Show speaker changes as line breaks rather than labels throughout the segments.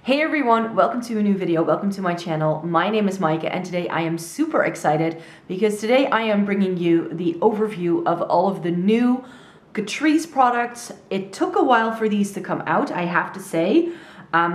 Hey everyone, welcome to a new video, welcome to my channel. My name is Maaike and today I am super excited because today I am bringing you the overview of all of the new Catrice products. It took a while for these to come out, I have to say,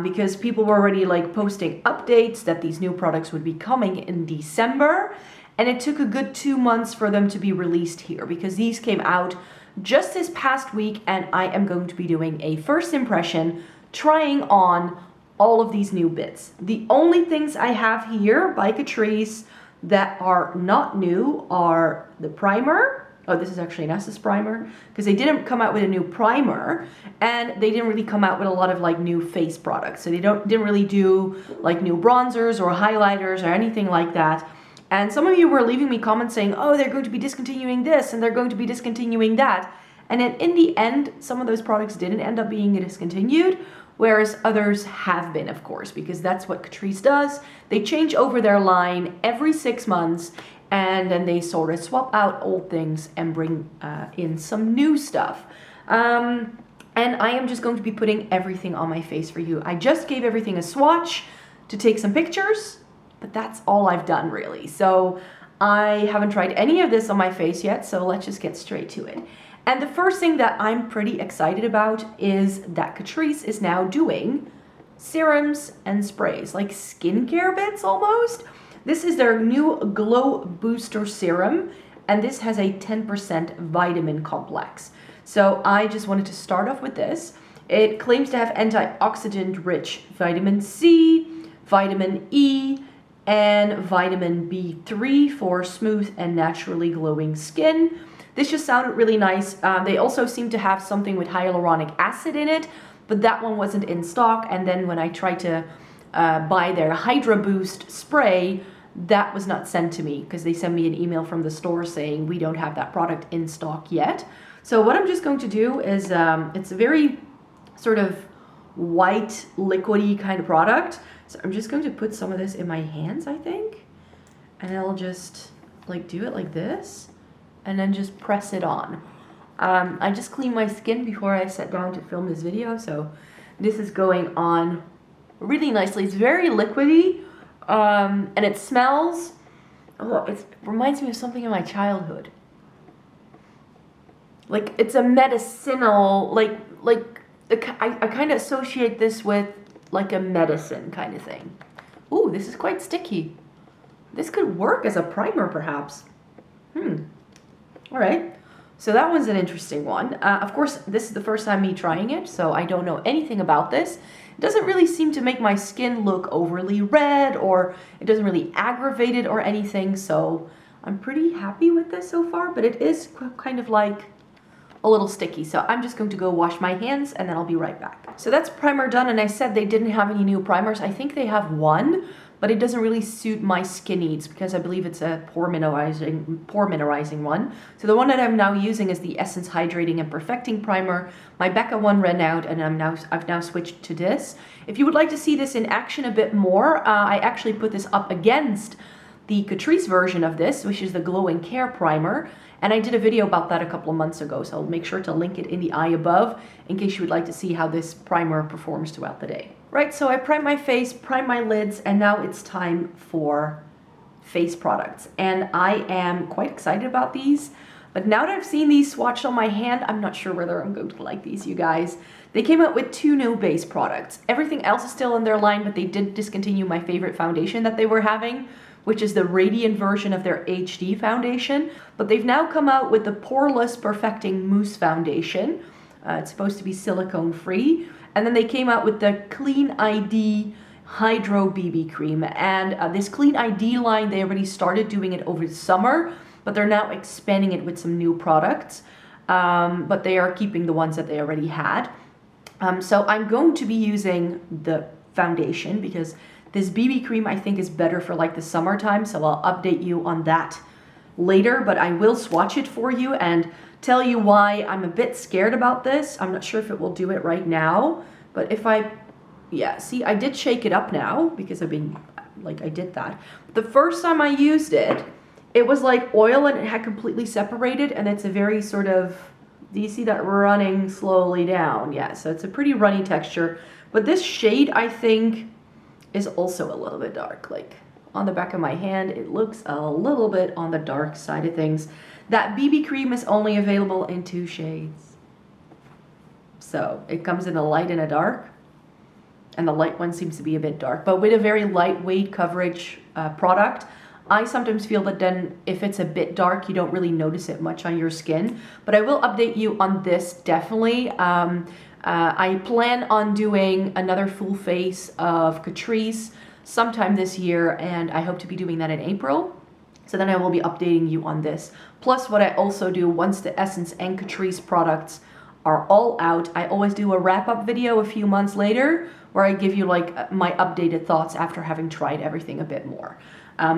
because people were already like posting updates that these new products would be coming in December, and it took a good 2 months for them to be released here because these came out just this past week, and I am going to be doing a first impression trying on all of these new bits. The only things I have here by Catrice that are not new are the primer. Oh, this is actually an Essence primer because they didn't come out with a new primer, and they didn't really come out with a lot of like new face products. So they didn't really do like new bronzers or highlighters or anything like that. And some of you were leaving me comments saying, oh, they're going to be discontinuing this and they're going to be discontinuing that. And then in the end, some of those products didn't end up being discontinued, whereas others have been, of course, because that's what Catrice does. They change over their line every 6 months, and then they sort of swap out old things and bring in some new stuff. And I am just going to be putting everything on my face for you. I just gave everything a swatch to take some pictures, but that's all I've done really. So I haven't tried any of this on my face yet, so let's just get straight to it. And the first thing that I'm pretty excited about is that Catrice is now doing serums and sprays, like skincare bits almost. This is their new Glow Booster Serum, and this has a 10% vitamin complex. So I just wanted to start off with this. It claims to have antioxidant-rich vitamin C, vitamin E, and vitamin B3 for smooth and naturally glowing skin. This just sounded really nice. They also seem to have something with hyaluronic acid in it, but that one wasn't in stock. And then when I tried to buy their Hydra Boost spray, that was not sent to me because they sent me an email from the store saying we don't have that product in stock yet. So what I'm just going to do is, it's a very sort of white liquidy kind of product. So I'm just going to put some of this in my hands, I think, and I'll just like do it like this and then just press it on. I just cleaned my skin before I sat down to film this video, so this is going on really nicely. It's very liquidy, and it smells, oh, it reminds me of something in my childhood. Like it's a medicinal, I kind of associate this with like a medicine kind of thing. Ooh, this is quite sticky. This could work as a primer perhaps. All right, so that one's an interesting one. Of course, this is the first time me trying it, so I don't know anything about this. It doesn't really seem to make my skin look overly red, or it doesn't really aggravate it or anything, so I'm pretty happy with this so far, but it is kind of like a little sticky. So I'm just going to go wash my hands and then I'll be right back. So that's primer done, and I said they didn't have any new primers. I think they have one, but it doesn't really suit my skin needs because I believe it's a pore mineralizing one. So the one that I'm now using is the Essence Hydrating and Perfecting Primer. My Becca one ran out, and I've now switched to this. If you would like to see this in action a bit more, I actually put this up against the Catrice version of this, which is the Glow and Care Primer. And I did a video about that a couple of months ago, so I'll make sure to link it in the eye above in case you would like to see how this primer performs throughout the day. Right, so I primed my face, primed my lids, and now it's time for face products. And I am quite excited about these, but now that I've seen these swatched on my hand, I'm not sure whether I'm going to like these, you guys. They came out with 2 new base products. Everything else is still in their line, but they did discontinue my favorite foundation that they were having, which is the Radiant version of their HD foundation. But they've now come out with the Poreless Perfecting Mousse foundation. It's supposed to be silicone free. And then they came out with the Clean ID Hydro BB Cream. And this Clean ID line, they already started doing it over the summer, but they're now expanding it with some new products. But they are keeping the ones that they already had. So I'm going to be using the foundation because this BB cream I think is better for like the summertime, so I'll update you on that later, but I will swatch it for you and tell you why I'm a bit scared about this. I'm not sure if it will do it right now, but if yeah, see, I did shake it up now because I did that. The first time I used it, it was like oil and it had completely separated, and it's a very sort of, do you see that running slowly down? Yeah, so it's a pretty runny texture. But this shade, I think, is also a little bit dark. Like on the back of my hand, it looks a little bit on the dark side of things. That BB cream is only available in 2 shades. So it comes in a light and a dark. And the light one seems to be a bit dark. But with a very lightweight coverage product, I sometimes feel that then if it's a bit dark, you don't really notice it much on your skin. But I will update you on this definitely. I plan on doing another full face of Catrice sometime this year, and I hope to be doing that in April. So then I will be updating you on this. Plus what I also do once the Essence and Catrice products are all out, I always do a wrap-up video a few months later where I give you like my updated thoughts after having tried everything a bit more.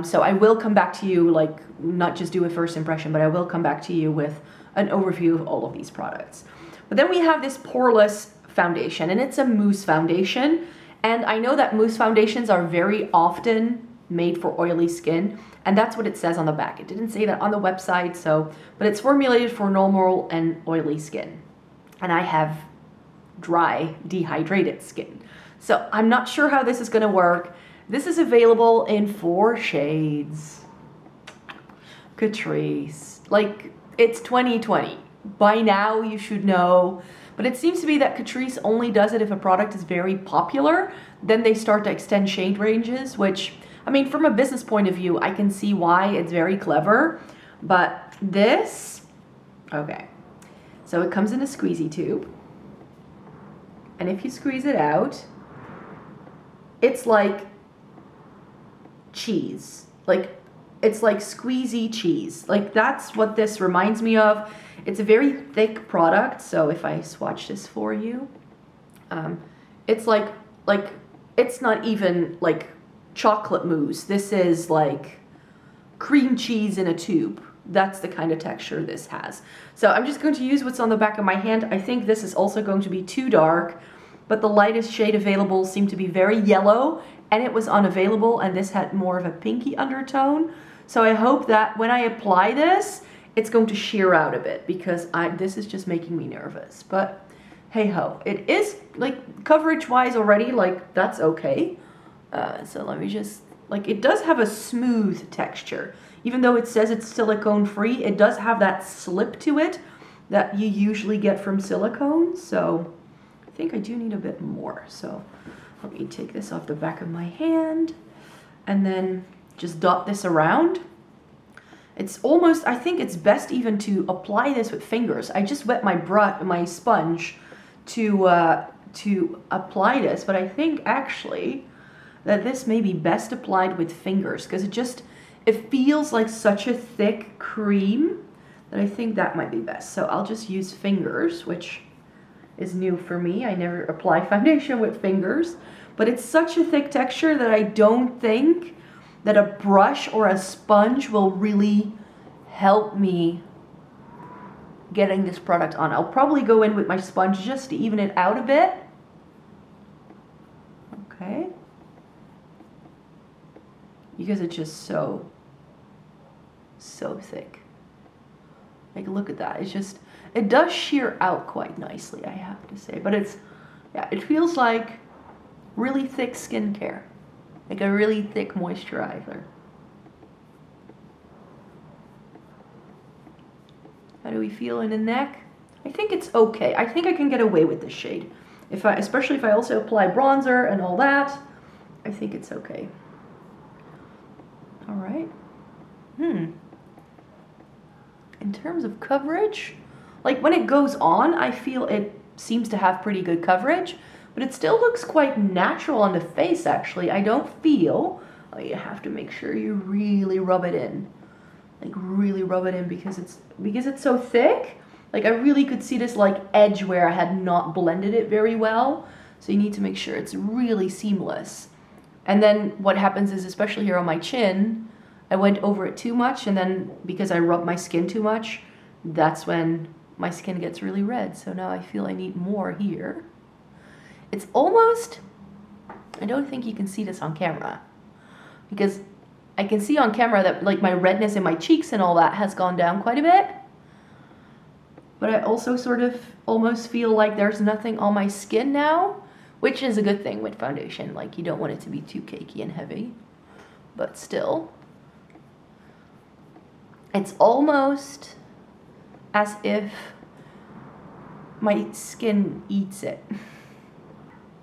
So I will come back to you, like not just do a first impression, but I will come back to you with an overview of all of these products. But then we have this Poreless foundation, and it's a mousse foundation. And I know that mousse foundations are very often made for oily skin, and that's what it says on the back. It didn't say that on the website, but it's formulated for normal and oily skin. And I have dry, dehydrated skin. So I'm not sure how this is gonna work. This is available in 4 shades. Catrice, like it's 2020. By now you should know, but it seems to be that Catrice only does it if a product is very popular. Then they start to extend shade ranges, which, I mean, from a business point of view, I can see why it's very clever, but this, okay. So it comes in a squeezy tube, and if you squeeze it out, it's like cheese. Like, it's like squeezy cheese. Like, that's what this reminds me of. It's a very thick product, so if I swatch this for you, it's like it's not even like chocolate mousse. This is like cream cheese in a tube. That's the kind of texture this has. So I'm just going to use what's on the back of my hand. I think this is also going to be too dark, but the lightest shade available seemed to be very yellow, and it was unavailable, and this had more of a pinky undertone. So I hope that when I apply this, it's going to sheer out a bit, because this is just making me nervous. But hey ho, it is like coverage wise already, like that's okay. So let me just, like, it does have a smooth texture. Even though it says it's silicone free, it does have that slip to it that you usually get from silicone. So I think I do need a bit more. So let me take this off the back of my hand and then just dot this around. It's almost, I think it's best even to apply this with fingers. I just wet my sponge to apply this, but I think actually that this may be best applied with fingers, because it feels like such a thick cream that I think that might be best. So I'll just use fingers, which is new for me. I never apply foundation with fingers, but it's such a thick texture that I don't think that a brush or a sponge will really help me getting this product on. I'll probably go in with my sponge just to even it out a bit. Okay. Because it's just so thick. Like, look at that. It's just, it does sheer out quite nicely, I have to say. But it's, yeah, it feels like really thick skincare. Like a really thick moisturizer. How do we feel in the neck? I think it's okay. I think I can get away with this shade. Especially if I also apply bronzer and all that, I think it's okay. All right. In terms of coverage, like when it goes on, I feel it seems to have pretty good coverage, but it still looks quite natural on the face, actually. I don't feel, oh, you have to make sure you really rub it in. Like really rub it in, because it's so thick. Like I really could see this like edge where I had not blended it very well. So you need to make sure it's really seamless. And then what happens is, especially here on my chin, I went over it too much, and then because I rubbed my skin too much, that's when my skin gets really red. So now I feel I need more here. It's almost, I don't think you can see this on camera, because I can see on camera that like my redness in my cheeks and all that has gone down quite a bit. But I also sort of almost feel like there's nothing on my skin now, which is a good thing with foundation. Like, you don't want it to be too cakey and heavy, but still, it's almost as if my skin eats it.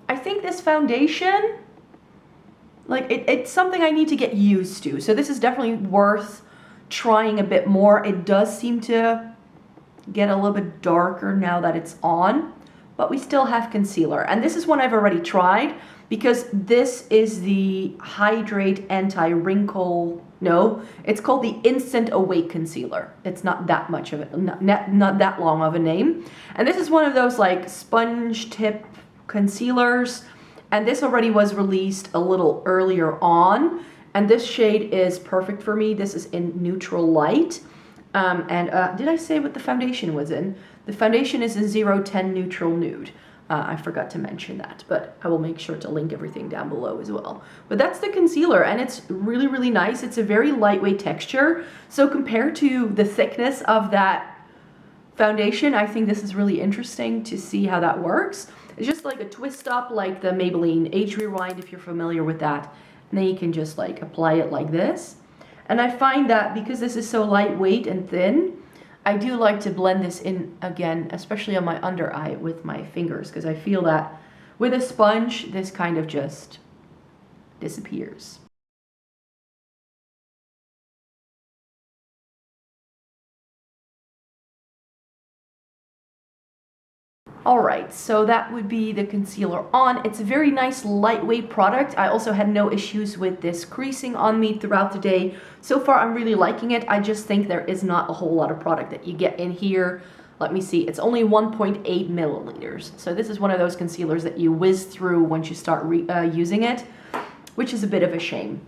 I think this foundation, like, it's something I need to get used to. So this is definitely worth trying a bit more. It does seem to get a little bit darker now that it's on, but we still have concealer. And this is one I've already tried, because this is the Hydrate Anti-Wrinkle, no, it's called the Instant Awake Concealer. It's not that much of it, not that long of a name. And this is one of those like sponge tip concealers, and this already was released a little earlier on, and this shade is perfect for me. This is in Neutral Light. Did I say what the foundation was in? The foundation is in 010 Neutral Nude. I forgot to mention that, but I will make sure to link everything down below as well. But that's the concealer, and it's really, really nice. It's a very lightweight texture. So compared to the thickness of that foundation, I think this is really interesting to see how that works. It's just like a twist up, like the Maybelline Age Rewind, if you're familiar with that. And then you can just like apply it like this. And I find that because this is so lightweight and thin, I do like to blend this in again, especially on my under eye with my fingers, because I feel that with a sponge, this kind of just disappears. Alright, so that would be the concealer on. It's a very nice lightweight product. I also had no issues with this creasing on me throughout the day. So far I'm really liking it. I just think there is not a whole lot of product that you get in here. Let me see, it's only 1.8 milliliters. So this is one of those concealers that you whiz through once you start using it, which is a bit of a shame.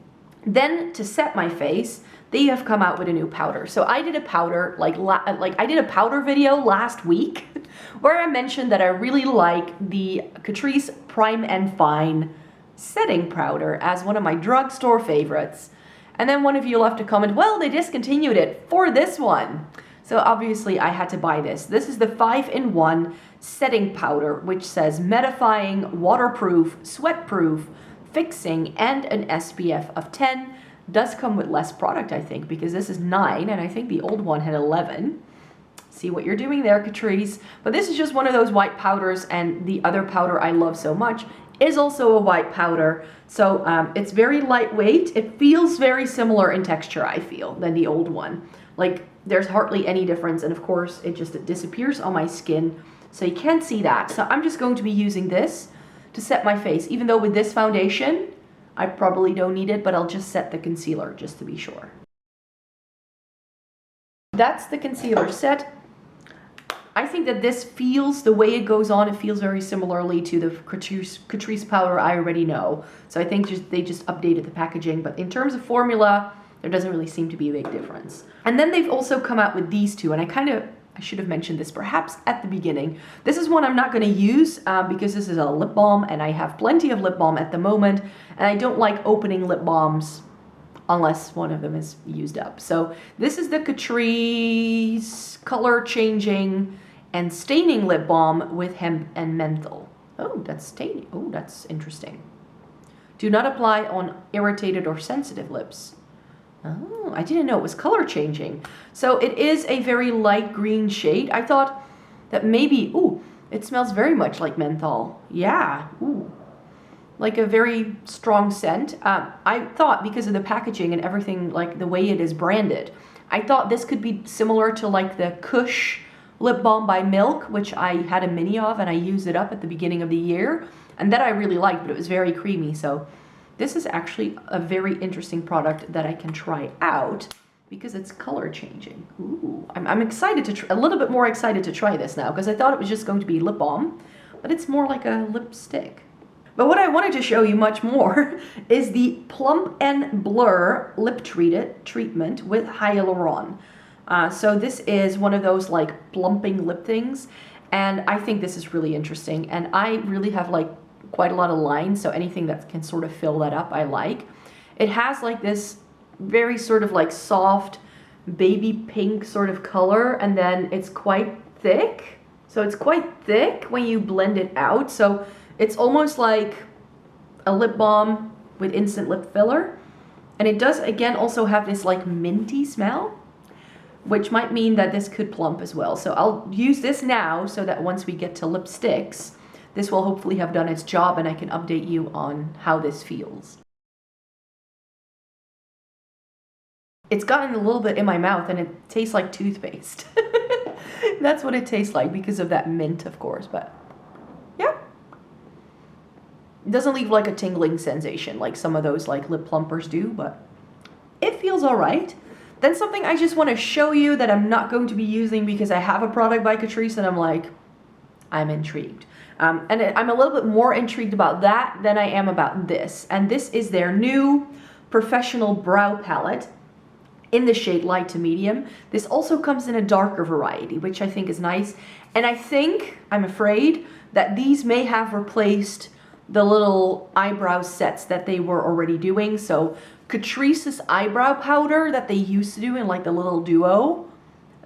Then to set my face, they have come out with a new powder. So I did a powder, I did a powder video last week where I mentioned that I really like the Catrice Prime and Fine setting powder as one of my drugstore favorites. And then one of you left a comment, well, they discontinued it for this one. So obviously I had to buy this. This is the 5-in-1 setting powder, which says mattifying, waterproof, sweat-proof, fixing, and an SPF of 10. Does come with less product, I think, because this is 9, and I think the old one had 11. See what you're doing there, Catrice. But this is just one of those white powders, and the other powder I love so much is also a white powder. So it's very lightweight. It feels very similar in texture, I feel, than the old one. Like, there's hardly any difference, and of course, it disappears on my skin, so you can't see that. So I'm just going to be using this to set my face, even though with this foundation, I probably don't need it, but I'll just set the concealer just to be sure. That's the concealer set. I think that this feels, the way it goes on, it feels very similarly to the Catrice powder I already know. So I think they just updated the packaging, but in terms of formula, there doesn't really seem to be a big difference. And then they've also come out with these two, and I should have mentioned this perhaps at the beginning. This is one I'm not going to use because this is a lip balm, and I have plenty of lip balm at the moment, and I don't like opening lip balms unless one of them is used up. So this is the Catrice Color Changing and Staining Lip Balm with Hemp and Menthol. Oh, that's staining. Oh, that's interesting. Do not apply on irritated or sensitive lips. Oh, I didn't know it was color changing. So it is a very light green shade. I thought that maybe, ooh, it smells very much like menthol. Yeah, ooh, like a very strong scent. I thought because of the packaging and everything, like the way it is branded, I thought this could be similar to like the Kush lip balm by Milk, which I had a mini of and I used it up at the beginning of the year. And that I really liked, but it was very creamy. So this is actually a very interesting product that I can try out because it's color changing. Ooh, I'm excited to a little bit more excited to try this now because I thought it was just going to be lip balm, but it's more like a lipstick. But what I wanted to show you much more is the Plump and Blur lip treatment with hyaluron. So this is one of those like plumping lip things, and I think this is really interesting. And I really have like quite a lot of lines, so anything that can sort of fill that up I like. It has like this very sort of like soft baby pink sort of color, and then it's quite thick. So it's quite thick when you blend it out. So It's almost like a lip balm with instant lip filler. And it does, again, also have this like minty smell, which might mean that this could plump as well. So I'll use this now so that once we get to lipsticks, this will hopefully have done its job and I can update you on how this feels. It's gotten a little bit in my mouth and it tastes like toothpaste. That's what it tastes like because of that mint, of course, but yeah. It doesn't leave like a tingling sensation like some of those like lip plumpers do, but it feels all right. Then something I just want to show you that I'm not going to be using because I have a product by Catrice and I'm like, I'm intrigued. And I'm a little bit more intrigued about that than I am about this. And this is their new professional brow palette in the shade light to medium. This also comes in a darker variety, which I think is nice. And I'm afraid that these may have replaced the little eyebrow sets that they were already doing. So Catrice's eyebrow powder that they used to do in like the little duo,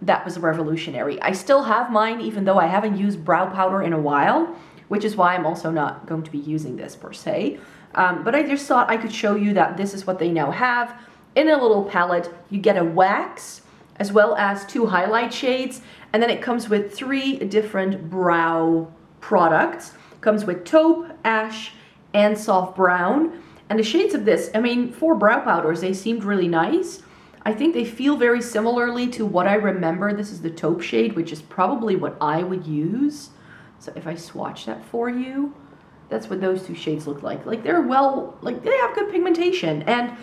that was revolutionary. I still have mine even though I haven't used brow powder in a while, which is why I'm also not going to be using this per se. But I just thought I could show you that this is what they now have. In a little palette, you get a wax as well as 2 highlight shades, and then it comes with 3 different brow products. It comes with taupe, ash, and soft brown. And the shades of this, I mean, for brow powders, they seemed really nice. I think they feel very similarly to what I remember. This is the taupe shade, which is probably what I would use. So if I swatch that for you, that's what those 2 shades look like. Like they're they have good pigmentation. And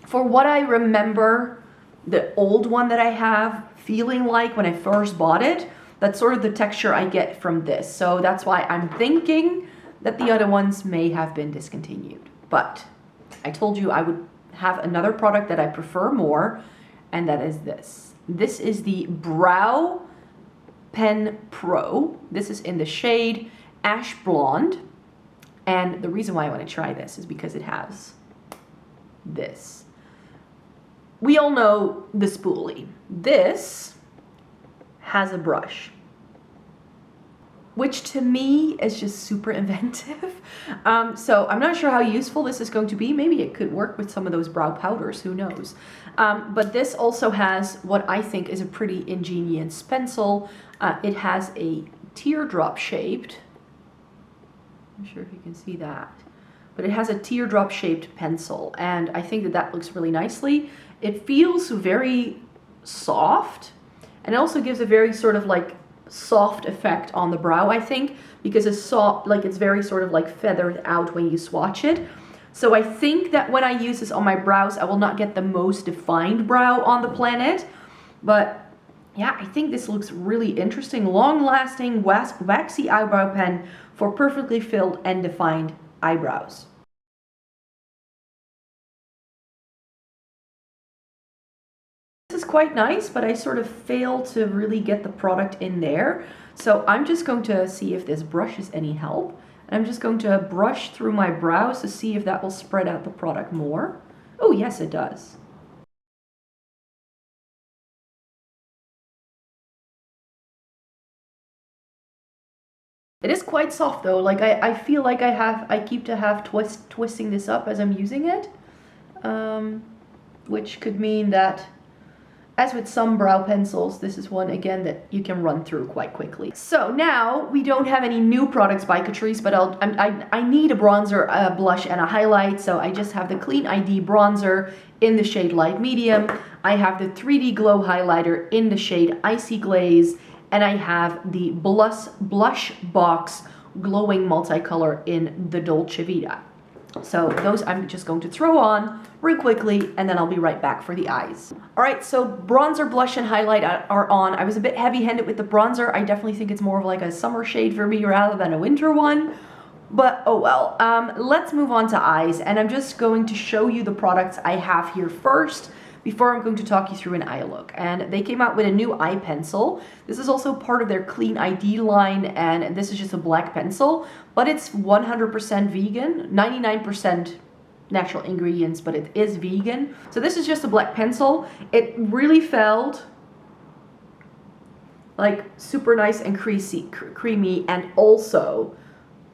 for what I remember, the old one that I have feeling like when I first bought it, that's sort of the texture I get from this. So that's why I'm thinking that the other ones may have been discontinued. But I told you I would have another product that I prefer more, and that is this. This is the Brow Pen Pro. This is in the shade Ash Blonde. And the reason why I want to try this is because it has this. We all know the spoolie. This has a brush, which to me is just super inventive. So I'm not sure how useful this is going to be. Maybe it could work with some of those brow powders, who knows. But this also has what I think is a pretty ingenious pencil. It has a teardrop shaped, I'm not sure if you can see that, but it has a teardrop shaped pencil. And I think that that looks really nicely. It feels very soft, and it also gives a very sort of like soft effect on the brow, I think, because it's soft, like it's very sort of like feathered out when you swatch it. So I think that when I use this on my brows, I will not get the most defined brow on the planet. But yeah, I think this looks really interesting. Long-lasting waxy eyebrow pen for perfectly filled and defined eyebrows. This is quite nice, but I sort of failed to really get the product in there. So I'm just going to see if this brush is any help. And I'm just going to brush through my brows to see if that will spread out the product more. Oh, yes, it does. It is quite soft though. Like I feel like I keep to have twisting this up as I'm using it. Which could mean that, as with some brow pencils, this is one, again, that you can run through quite quickly. So now, we don't have any new products by Catrice, but I need a bronzer, a blush, and a highlight, so I just have the Clean ID bronzer in the shade Light Medium. I have the 3D Glow highlighter in the shade Icy Glaze, and I have the Blush Box Glowing Multicolor in the Dolce Vita. So those I'm just going to throw on real quickly, and then I'll be right back for the eyes. All right, so bronzer, blush, and highlight are on. I was a bit heavy-handed with the bronzer. I definitely think it's more of like a summer shade for me rather than a winter one. But oh well. Let's move on to eyes, and I'm just going to show you the products I have here first before I'm going to talk you through an eye look. And they came out with a new eye pencil. This is also part of their Clean ID line, and this is just a black pencil, but it's 100% vegan, 99% natural ingredients, but it is vegan. So this is just a black pencil. It really felt like super nice and creamy, and also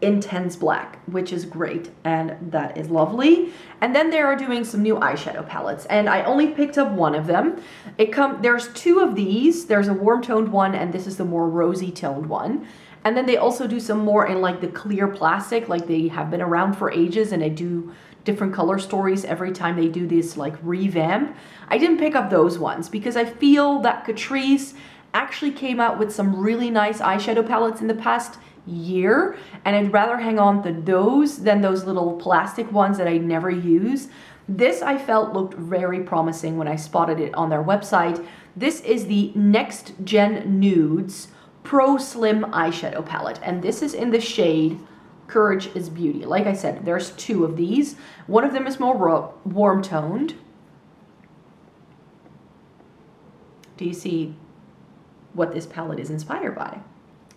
intense black, which is great, and that is lovely. And then they are doing some new eyeshadow palettes, and I only picked up one of them. There's two of these. There's a warm toned one, and this is the more rosy toned one. And then they also do some more in like the clear plastic, like they have been around for ages, and they do different color stories every time they do this like revamp. I didn't pick up those ones because I feel that Catrice actually came out with some really nice eyeshadow palettes in the past year, and I'd rather hang on to those than those little plastic ones that I never use. This I felt looked very promising when I spotted it on their website. This is the Next Gen Nudes Pro Slim eyeshadow palette, and this is in the shade Courage is Beauty. Like I said, there's two of these. One of them is more warm toned. Do you see what this palette is inspired by?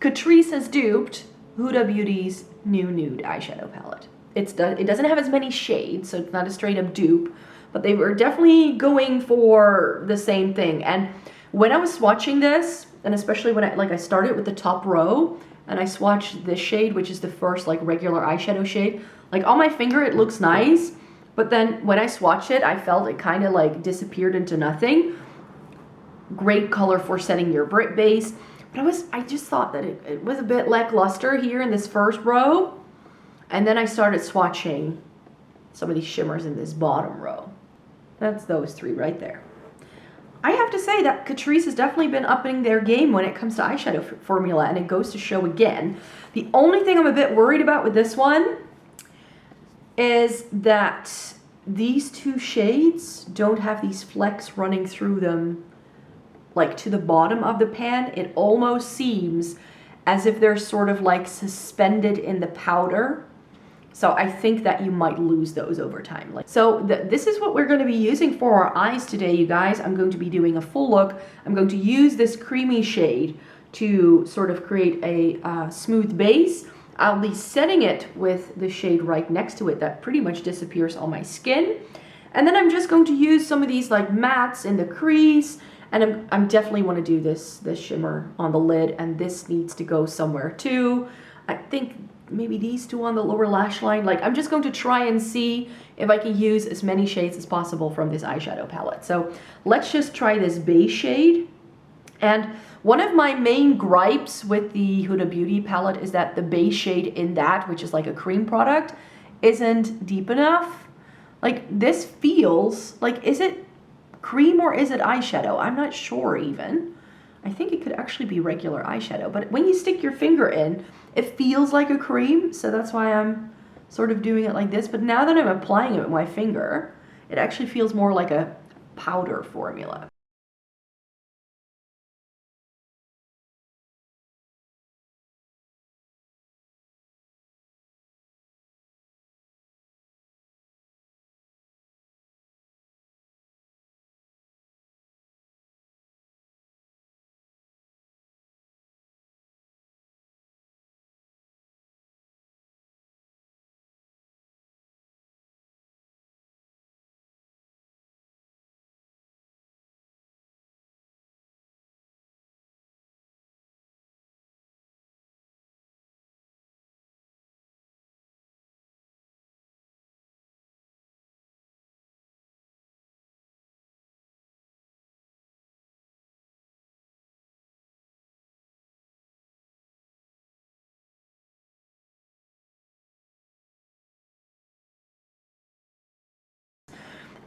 Catrice has duped Huda Beauty's new Nude eyeshadow palette. It doesn't have as many shades, so it's not a straight up dupe, but they were definitely going for the same thing. And when I was swatching this, and especially when I started with the top row, and I swatched this shade, which is the first like regular eyeshadow shade, like on my finger it looks nice, but then when I swatched it, I felt it kind of like disappeared into nothing. Great color for setting your base, but I just thought that it was a bit lackluster here in this first row. And then I started swatching some of these shimmers in this bottom row. That's those three right there. I have to say that Catrice has definitely been upping their game when it comes to eyeshadow formula, and it goes to show again. The only thing I'm a bit worried about with this one is that these two shades don't have these flecks running through them like to the bottom of the pan. It almost seems as if they're sort of like suspended in the powder. So I think that you might lose those over time. So this is what we're going to be using for our eyes today, you guys. I'm going to be doing a full look. I'm going to use this creamy shade to sort of create a smooth base. I'll be setting it with the shade right next to it that pretty much disappears on my skin. And then I'm just going to use some of these like mattes in the crease. And I'm definitely want to do this shimmer on the lid, and this needs to go somewhere too. I think maybe these two on the lower lash line. Like, I'm just going to try and see if I can use as many shades as possible from this eyeshadow palette. So let's just try this base shade. And one of my main gripes with the Huda Beauty palette is that the base shade in that, which is like a cream product, isn't deep enough. Like, this feels like, is it cream or is it eyeshadow? I'm not sure even. I think it could actually be regular eyeshadow, but when you stick your finger in, it feels like a cream, so that's why I'm sort of doing it like this. But now that I'm applying it with my finger, it actually feels more like a powder formula.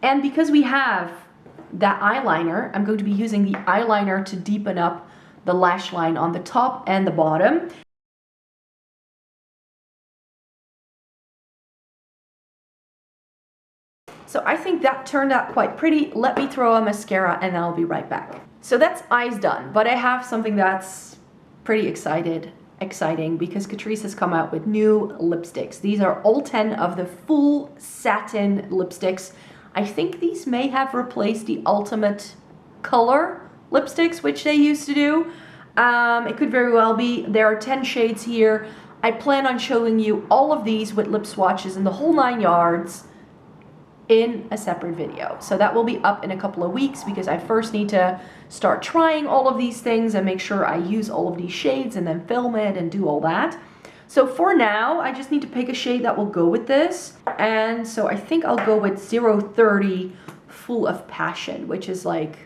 And because we have that eyeliner, I'm going to be using the eyeliner to deepen up the lash line on the top and the bottom. So I think that turned out quite pretty. Let me throw a mascara and then I'll be right back. So that's eyes done, but I have something that's pretty exciting because Catrice has come out with new lipsticks. These are all 10 of the full satin lipsticks. I think these may have replaced the Ultimate Color lipsticks, which they used to do. It could very well be. There are 10 shades here. I plan on showing you all of these with lip swatches and the whole 9 yards in a separate video. So that will be up in a couple of weeks because I first need to start trying all of these things and make sure I use all of these shades and then film it and do all that. So for now, I just need to pick a shade that will go with this. And so I think I'll go with 030 Full of Passion, which is like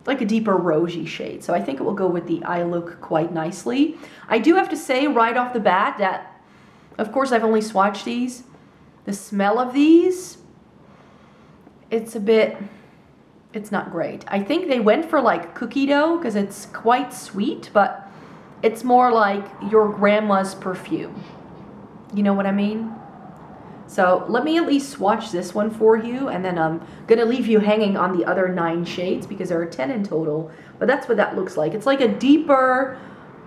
a deeper rosy shade. So I think it will go with the eye look quite nicely. I do have to say right off the bat that, of course, I've only swatched these. The smell of these, it's not great. I think they went for like cookie dough because it's quite sweet, but it's more like your grandma's perfume. You know what I mean? So let me at least swatch this one for you, and then I'm gonna leave you hanging on the other 9 shades because there are 10 in total, but that's what that looks like. It's like a deeper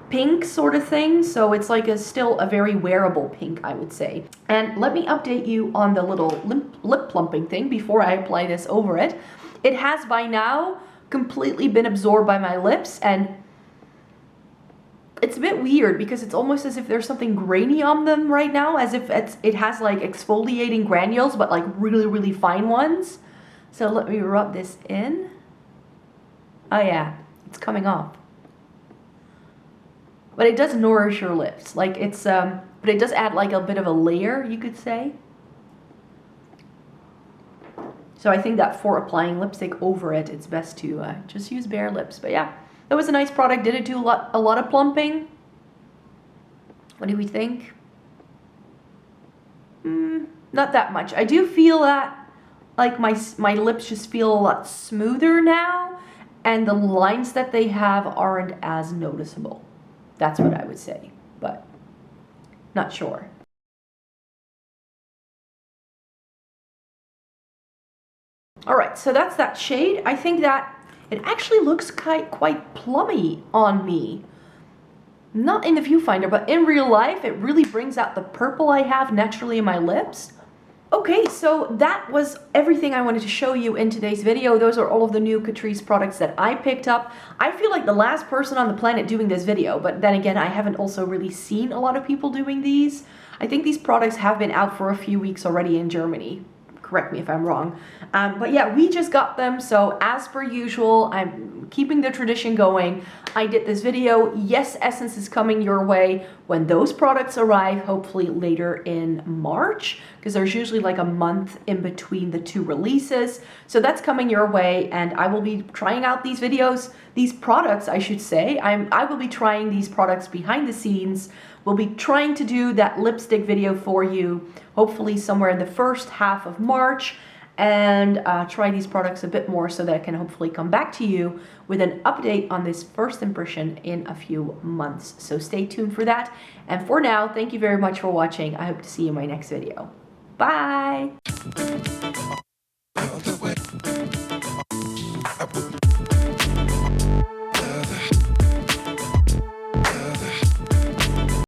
pink sort of thing, so it's like still a very wearable pink, I would say. And let me update you on the little lip plumping thing before I apply this over it. It has by now completely been absorbed by my lips, and it's a bit weird because it's almost as if there's something grainy on them right now, as if it has like exfoliating granules, but like really, really fine ones. So let me rub this in. Oh yeah, it's coming off. But it does nourish your lips. Like it's, but it does add like a bit of a layer, you could say. So I think that for applying lipstick over it, it's best to just use bare lips. But yeah. That was a nice product. Did it do a lot of plumping? What do we think? Not that much. I do feel that like my lips just feel a lot smoother now, and the lines that they have aren't as noticeable. That's what I would say, but not sure. All right, so that's that shade. I think that it actually looks quite plummy on me. Not in the viewfinder, but in real life, it really brings out the purple I have naturally in my lips. Okay, so that was everything I wanted to show you in today's video. Those are all of the new Catrice products that I picked up. I feel like the last person on the planet doing this video, but then again, I haven't also really seen a lot of people doing these. I think these products have been out for a few weeks already in Germany. Correct me if I'm wrong. But yeah, we just got them. So as per usual, I'm keeping the tradition going. I did this video. Yes, Essence is coming your way when those products arrive, hopefully later in March, because there's usually like a month in between the 2 releases. So that's coming your way, and I will be trying out these products, I should say. I will be trying these products behind the scenes. We'll be trying to do that lipstick video for you, hopefully somewhere in the first half of March, and try these products a bit more so that I can hopefully come back to you with an update on this first impression in a few months. So stay tuned for that. And for now, thank you very much for watching. I hope to see you in my next video. Bye!